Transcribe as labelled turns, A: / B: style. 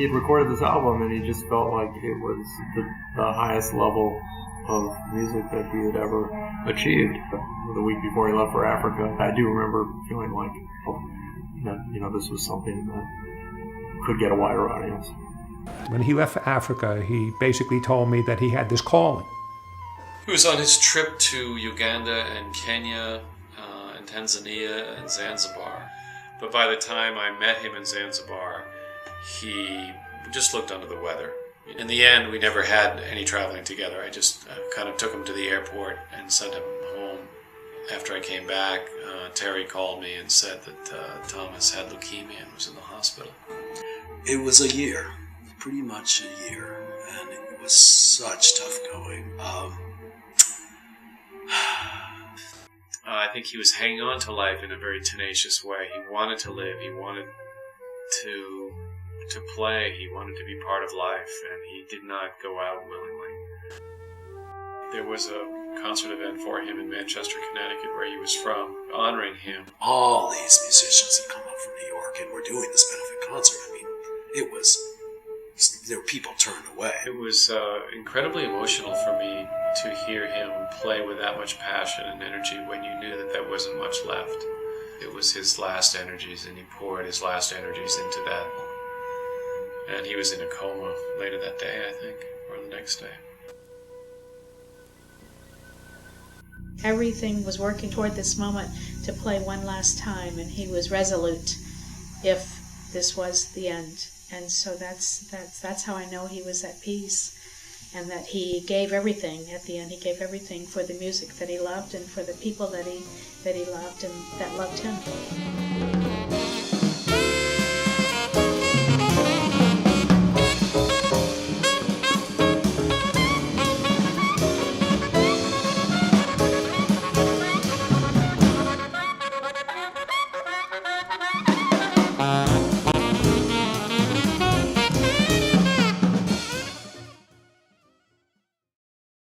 A: he had recorded this album, and he just felt like it was the highest level of music that he had ever achieved. The week before he left for Africa, I do remember feeling like, that, this was something that could get a wider audience.
B: When he left for Africa, he basically told me that he had this calling.
C: He was on his trip to Uganda and Kenya and Tanzania and Zanzibar. But by the time I met him in Zanzibar, he just looked under the weather. In the end, we never had any traveling together. I just kind of took him to the airport and sent him home. After I came back, Terry called me and said that Thomas had leukemia and was in the hospital.
D: It was a year, pretty much a year, and it was such tough going.
C: I think he was hanging on to life in a very tenacious way. He wanted to live. He wanted to play. He wanted to be part of life, and he did not go out willingly. There was a concert event for him in Manchester, Connecticut, where he was from, honoring him.
D: All these musicians had come up from New York and were doing this benefit concert. I mean, there were people turned away.
C: It was incredibly emotional for me to hear him play with that much passion and energy when you knew that there wasn't much left. It was his last energies, and he poured his last energies into that. And he was in a coma later that day, I think, or the next day.
E: Everything was working toward this moment to play one last time, and he was resolute if this was the end. And so that's how I know he was at peace, and that he gave everything at the end. He gave everything for the music that he loved and for the people that he loved and that loved him.